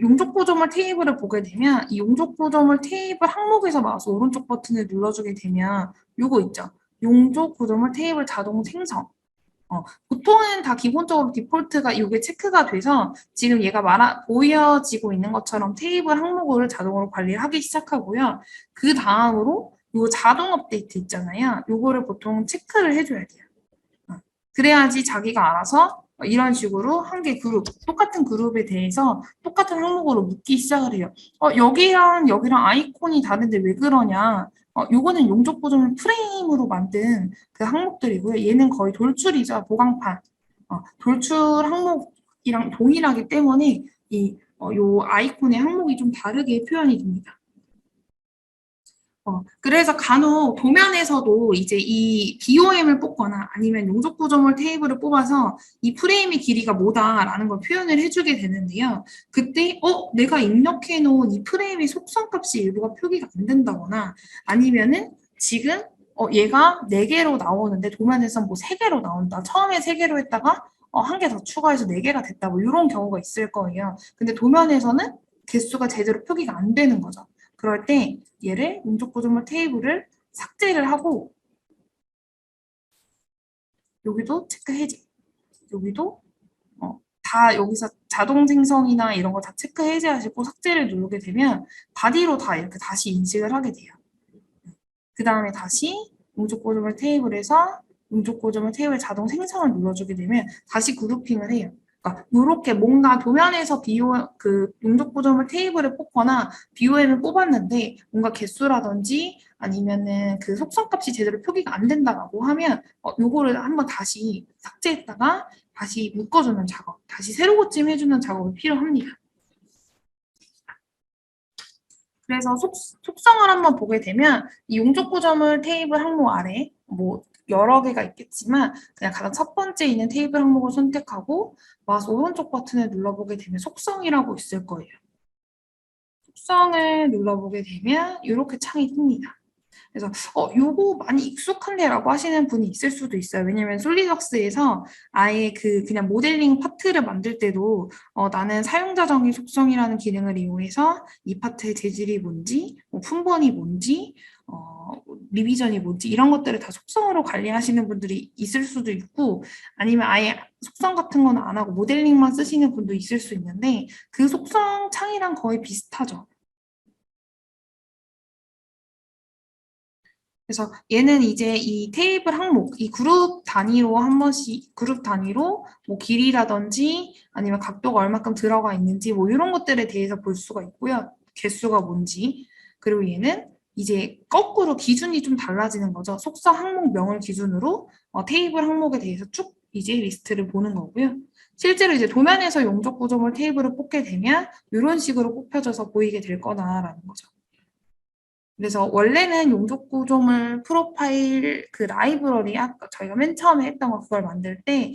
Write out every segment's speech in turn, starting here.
용접 구조물 테이블을 보게 되면 이 용접 구조물 테이블 항목에서 마우스 오른쪽 버튼을 눌러주게 되면 요거 있죠. 용접 구조물 테이블 자동 생성. 보통은 다 기본적으로 디폴트가 이게 체크가 돼서 지금 얘가 보여지고 있는 것처럼 테이블 항목을 자동으로 관리를 하기 시작하고요. 그 다음으로 요 자동 업데이트 있잖아요. 요거를 보통 체크를 해줘야 돼요. 그래야지 자기가 알아서 이런 식으로 한 개 그룹, 똑같은 그룹에 대해서 똑같은 항목으로 묻기 시작을 해요. 여기랑 아이콘이 다른데 왜 그러냐? 요거는 용접 보존 프레임으로 만든 그 항목들이고요. 얘는 거의 돌출이죠, 보강판. 돌출 항목이랑 동일하기 때문에 요 아이콘의 항목이 좀 다르게 표현이 됩니다. 그래서 간혹 도면에서도 이제 이 BOM을 뽑거나 아니면 용접 구조물 테이블을 뽑아서 이 프레임의 길이가 뭐다라는 걸 표현을 해주게 되는데요. 그때 내가 입력해 놓은 이 프레임의 속성값이 일부가 표기가 안 된다거나 아니면은 지금 얘가 4개로 나오는데 도면에서 뭐 3개로 나온다. 처음에 3개로 했다가 한 개 더 추가해서 4개가 됐다. 뭐 이런 경우가 있을 거예요. 근데 도면에서는 개수가 제대로 표기가 안 되는 거죠. 그럴 때 얘를 용접 구조물 테이블을 삭제를 하고 여기도 체크 해제. 여기도 다 여기서 자동 생성이나 이런 거 다 체크 해제하시고 삭제를 누르게 되면 바디로 다 이렇게 다시 인식을 하게 돼요. 그 다음에 다시 용접 구조물 테이블에서 용접 구조물 테이블 자동 생성을 눌러주게 되면 다시 그룹핑을 해요. 그러니까 이렇게 뭔가 도면에서 용접 구조물 테이블을 뽑거나 BOM을 뽑았는데 뭔가 개수라든지 아니면은 그 속성값이 제대로 표기가 안 된다고 하면 요거를 한번 다시 삭제했다가 다시 묶어주는 작업, 다시 새로 고침해주는 작업이 필요합니다. 그래서 속성을 한번 보게 되면 이 용접 구조물 테이블 항목 아래 뭐 여러 개가 있겠지만 그냥 가장 첫 번째 있는 테이블 항목을 선택하고 마우스 오른쪽 버튼을 눌러보게 되면 속성이라고 있을 거예요. 속성을 눌러보게 되면 이렇게 창이 뜹니다. 그래서 요거 많이 익숙한데라고 하시는 분이 있을 수도 있어요. 왜냐면 솔리덕스에서 아예 그냥 모델링 파트를 만들 때도 나는 사용자 정의 속성이라는 기능을 이용해서 이 파트의 재질이 뭔지, 뭐 품번이 뭔지, 리비전이 뭔지 이런 것들을 다 속성으로 관리하시는 분들이 있을 수도 있고 아니면 아예 속성 같은 거는 안 하고 모델링만 쓰시는 분도 있을 수 있는데 그 속성 창이랑 거의 비슷하죠. 그래서 얘는 이제 이 테이블 항목, 이 그룹 단위로 한 번씩, 그룹 단위로 뭐 길이라든지 아니면 각도가 얼마큼 들어가 있는지 뭐 이런 것들에 대해서 볼 수가 있고요. 개수가 뭔지. 그리고 얘는 이제 거꾸로 기준이 좀 달라지는 거죠. 속성 항목명을 기준으로 테이블 항목에 대해서 쭉 이제 리스트를 보는 거고요. 실제로 이제 도면에서 용접 구조물 테이블을 뽑게 되면 이런 식으로 뽑혀져서 보이게 될 거다라는 거죠. 그래서 원래는 용접 구조물 프로파일 그 라이브러리 아까 저희가 맨 처음에 했던 거 그걸 만들 때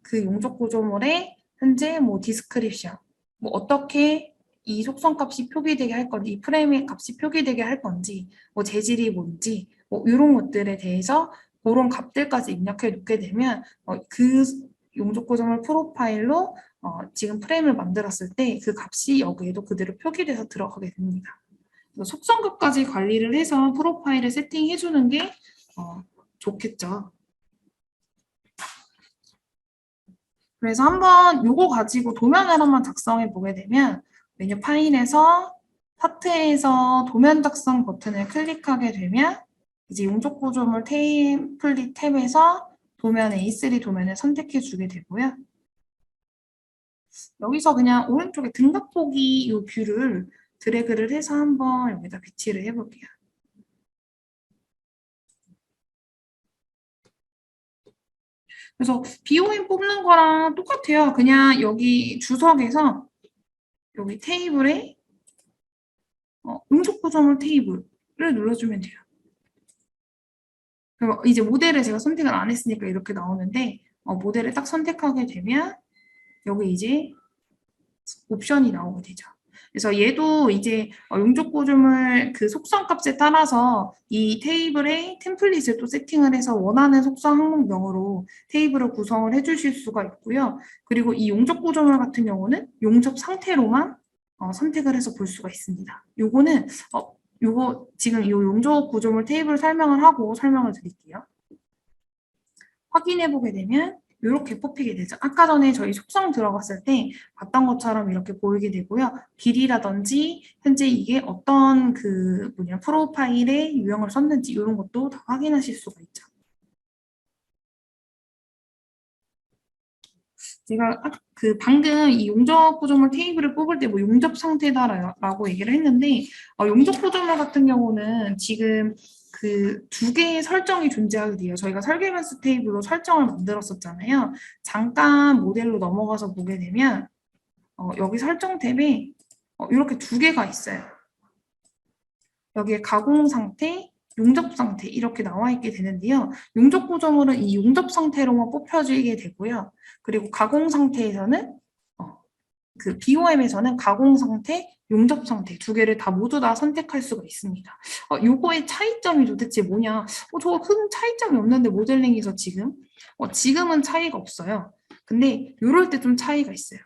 그 용접 구조물에 현재 뭐 디스크립션 뭐 어떻게 이 속성 값이 표기되게 할 건지 이 프레임의 값이 표기되게 할 건지 뭐 재질이 뭔지 뭐 이런 것들에 대해서 그런 값들까지 입력해 놓게 되면 그 용접 구조물 프로파일로 지금 프레임을 만들었을 때 그 값이 여기에도 그대로 표기돼서 들어가게 됩니다. 속성값까지 관리를 해서 프로파일을 세팅해주는 게 좋겠죠. 그래서 한번 요거 가지고 도면을 한번 작성해 보게 되면 메뉴 파일에서 파트에서 도면 작성 버튼을 클릭하게 되면 이제 용접 구조물 테임플릿 탭에서 도면 A3 도면을 선택해 주게 되고요. 여기서 그냥 오른쪽에 등각 보기 이 뷰를 드래그를 해서 한번 여기다 배치를 해볼게요. 그래서 BOM 뽑는 거랑 똑같아요. 그냥 여기 주석에서 여기 테이블에 응축 구조물 테이블을 눌러주면 돼요. 그럼 이제 모델을 제가 선택을 안 했으니까 이렇게 나오는데 모델을 딱 선택하게 되면 여기 이제 옵션이 나오게 되죠. 그래서 얘도 이제 용접 구조물 그 속성 값에 따라서 이 테이블에 템플릿을 또 세팅을 해서 원하는 속성 항목명으로 테이블을 구성을 해주실 수가 있고요. 그리고 이 용접 구조물 같은 경우는 용접 상태로만 선택을 해서 볼 수가 있습니다. 요거는 요거 지금 이 용접 구조물 테이블 설명을 하고 설명을 드릴게요. 확인해 보게 되면 이렇게 뽑히게 되죠. 아까 전에 저희 속성 들어갔을 때 봤던 것처럼 이렇게 보이게 되고요. 길이라든지 현재 이게 어떤 그 프로파일에 유형을 썼는지 이런 것도 다 확인하실 수가 있죠. 제가 방금 이 용접 구조물 테이블을 뽑을 때 뭐 용접 상태다라고 얘기를 했는데 용접 구조물 같은 경우는 지금 그 두 개의 설정이 존재하게 돼요. 저희가 설계변수 테이블로 설정을 만들었었잖아요. 잠깐 모델로 넘어가서 보게 되면 여기 설정 탭에 이렇게 두 개가 있어요. 여기에 가공 상태, 용접 상태 이렇게 나와 있게 되는데요. 용접 구조물은 이 용접 상태로만 뽑혀지게 되고요. 그리고 가공 상태에서는 그 BOM에서는 가공 상태, 용접 상태 두 개를 다 모두 다 선택할 수가 있습니다. 요거의 차이점이 도대체 뭐냐? 저 큰 차이점이 없는데 모델링에서 지금은 차이가 없어요. 근데 이럴 때 좀 차이가 있어요.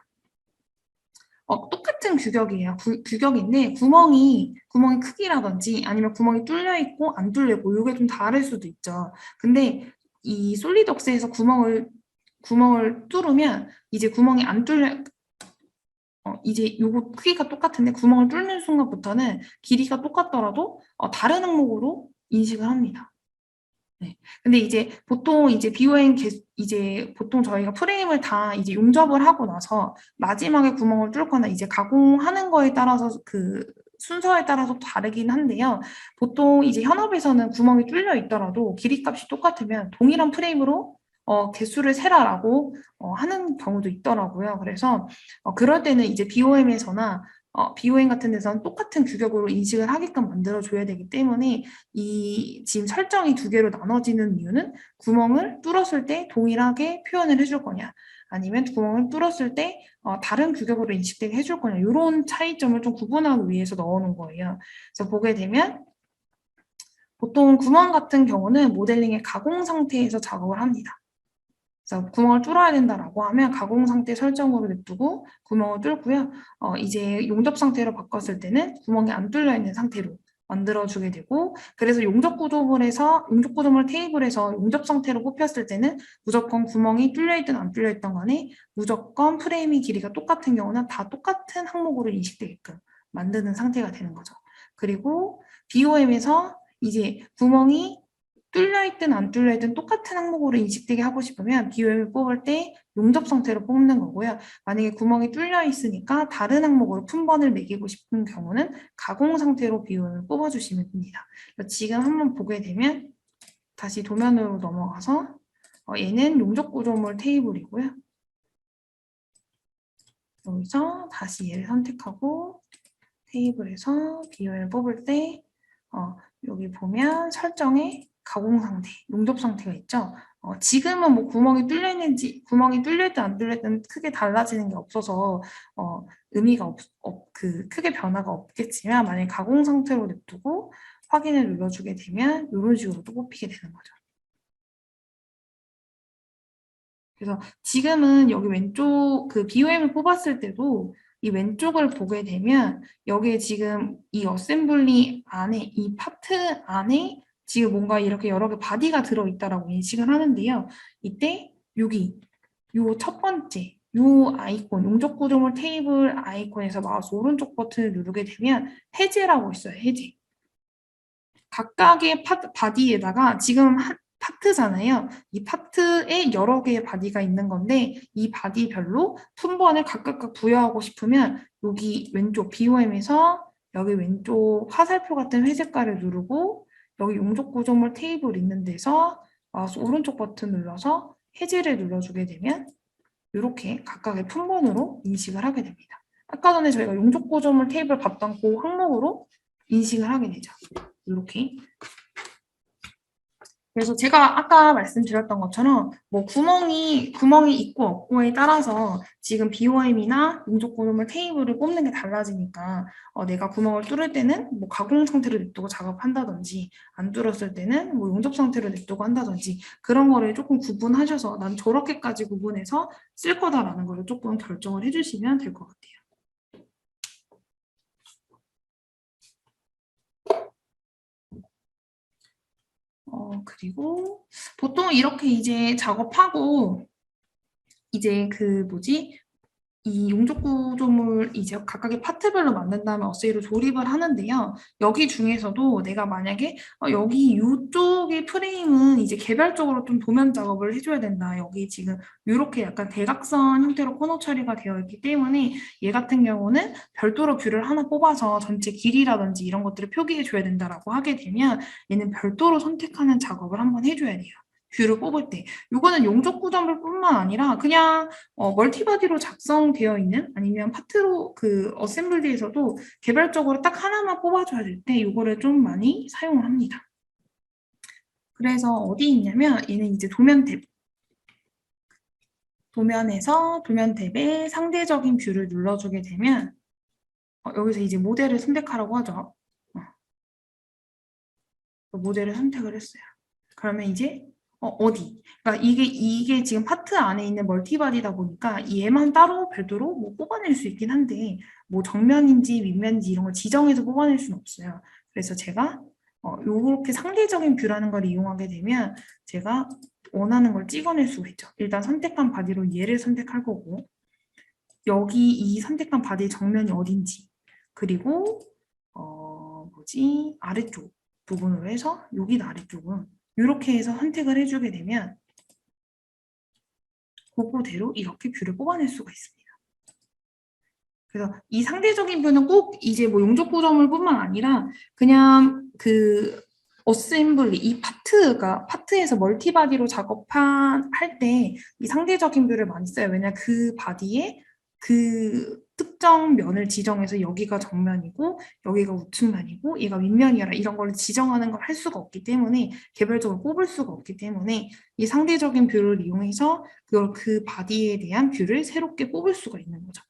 똑같은 규격이에요. 규격인데 구멍이 크기라든지 아니면 구멍이 뚫려 있고 안 뚫려 있고 이게 좀 다를 수도 있죠. 근데 이 솔리드웍스에서 구멍을 뚫으면 이제 구멍이 안 뚫려 이제 요거 크기가 똑같은데 구멍을 뚫는 순간부터는 길이가 똑같더라도 다른 항목으로 인식을 합니다. 네. 근데 이제 보통 이제 BOM 이제 보통 저희가 프레임을 다 이제 용접을 하고 나서 마지막에 구멍을 뚫거나 이제 가공하는 거에 따라서 그 순서에 따라서 다르긴 한데요. 보통 이제 현업에서는 구멍이 뚫려 있더라도 길이 값이 똑같으면 동일한 프레임으로 개수를 세라라고 하는 경우도 있더라고요. 그래서 그럴 때는 이제 BOM에서나 BOM 같은 데서는 똑같은 규격으로 인식을 하게끔 만들어줘야 되기 때문에 이 지금 설정이 두 개로 나눠지는 이유는 구멍을 뚫었을 때 동일하게 표현을 해줄 거냐 아니면 구멍을 뚫었을 때 다른 규격으로 인식되게 해줄 거냐 이런 차이점을 좀 구분하기 위해서 넣어놓은 거예요. 그래서 보게 되면 보통 구멍 같은 경우는 모델링의 가공 상태에서 작업을 합니다. 그래서 구멍을 뚫어야 된다라고 하면 가공 상태 설정으로 냅두고 구멍을 뚫고요. 이제 용접 상태로 바꿨을 때는 구멍이 안 뚫려 있는 상태로 만들어주게 되고 그래서 용접 구조물 테이블에서 용접 상태로 뽑혔을 때는 무조건 구멍이 뚫려 있든 안 뚫려 있든 간에 무조건 프레임의 길이가 똑같은 경우는 다 똑같은 항목으로 인식되게끔 만드는 상태가 되는 거죠. 그리고 BOM에서 이제 구멍이 뚫려있든 안 뚫려있든 똑같은 항목으로 인식되게 하고 싶으면 BOM을 뽑을 때 용접 상태로 뽑는 거고요. 만약에 구멍이 뚫려 있으니까 다른 항목으로 품번을 매기고 싶은 경우는 가공 상태로 BOM을 뽑아주시면 됩니다. 지금 한번 보게 되면 다시 도면으로 넘어가서 얘는 용접 구조물 테이블이고요. 여기서 다시 얘를 선택하고 테이블에서 BOM을 뽑을 때 여기 보면 설정에 가공 상태, 용접 상태가 있죠. 지금은 뭐 구멍이 뚫려있든 안 뚫려있든 크게 달라지는 게 없어서 의미가 크게 변화가 없겠지만 만약에 가공 상태로 냅두고 확인을 눌러주게 되면 이런 식으로 또 뽑히게 되는 거죠. 그래서 지금은 여기 왼쪽 그 BOM을 뽑았을 때도 이 왼쪽을 보게 되면 여기에 지금 이 어셈블리 안에 이 파트 안에 지금 뭔가 이렇게 여러 개 바디가 들어있다라고 인식을 하는데요. 이때 여기 요 첫 번째 요 아이콘 용접 구조물 테이블 아이콘에서 마우스 오른쪽 버튼을 누르게 되면 해제라고 있어요. 해제. 각각의 바디에다가 지금 파트잖아요. 이 파트에 여러 개의 바디가 있는 건데 이 바디별로 품번을 각각 부여하고 싶으면 여기 왼쪽 BOM에서 여기 왼쪽 화살표 같은 회색깔을 누르고 여기 용접 구조물 테이블 있는 데서 마우스 오른쪽 버튼 눌러서 해제를 눌러주게 되면 이렇게 각각의 품번으로 인식을 하게 됩니다. 아까 전에 저희가 용접 구조물 테이블 봤던 그 항목으로 인식을 하게 되죠. 이렇게. 그래서 제가 아까 말씀드렸던 것처럼 뭐 구멍이 있고 없고에 따라서 지금 BOM이나 용접 구조물 테이블을 뽑는 게 달라지니까 내가 구멍을 뚫을 때는 뭐 가공 상태로 냅두고 작업한다든지 안 뚫었을 때는 뭐 용접 상태로 냅두고 한다든지 그런 거를 조금 구분하셔서 난 저렇게까지 구분해서 쓸 거다라는 걸 조금 결정을 해주시면 될 것 같아요. 그리고 보통 이렇게 이제 작업하고 이제 그 뭐지? 이 용접 구조물 이제 각각의 파트별로 만든 다음에 어세이로 조립을 하는데요. 여기 중에서도 내가 만약에 여기 이쪽의 프레임은 이제 개별적으로 좀 도면 작업을 해줘야 된다. 여기 지금 이렇게 약간 대각선 형태로 코너 처리가 되어 있기 때문에 얘 같은 경우는 별도로 뷰를 하나 뽑아서 전체 길이라든지 이런 것들을 표기해 줘야 된다라고 하게 되면 얘는 별도로 선택하는 작업을 한번 해줘야 돼요. 뷰를 뽑을 때. 이거는 용접 구조물뿐만 아니라 그냥 멀티바디로 작성되어 있는 아니면 파트로 그 어셈블리에서도 개별적으로 딱 하나만 뽑아줘야 될 때 이거를 좀 많이 사용을 합니다. 그래서 어디 있냐면 얘는 이제 도면 탭. 도면에서 도면 탭에 상대적인 뷰를 눌러주게 되면 여기서 이제 모델을 선택하라고 하죠. 모델을 선택을 했어요. 그러면 이제 어디? 그러니까 이게 지금 파트 안에 있는 멀티바디다 보니까 얘만 따로 별도로 뭐 뽑아낼 수 있긴 한데 뭐 정면인지 윗면인지 이런 걸 지정해서 뽑아낼 수는 없어요. 그래서 제가 요렇게 상대적인 뷰라는 걸 이용하게 되면 제가 원하는 걸 찍어낼 수가 있죠. 일단 선택한 바디로 얘를 선택할 거고 여기 이 선택한 바디의 정면이 어딘지 그리고 뭐지 아래쪽 부분으로 해서 여기 아래쪽은 이렇게 해서 선택을 해주게 되면 그거대로 이렇게 뷰를 뽑아낼 수가 있습니다. 그래서 이 상대적인 뷰는 꼭 이제 뭐 용접 구조물뿐만 아니라 그냥 그 어셈블리 이 파트에서 멀티바디로 작업할 때 이 상대적인 뷰를 많이 써요. 왜냐 그 바디에 그 특정 면을 지정해서 여기가 정면이고 여기가 우측면이고 얘가 윗면이라 이런 걸 지정하는 걸 할 수가 없기 때문에 개별적으로 뽑을 수가 없기 때문에 이 상대적인 뷰를 이용해서 그 바디에 대한 뷰를 새롭게 뽑을 수가 있는 거죠.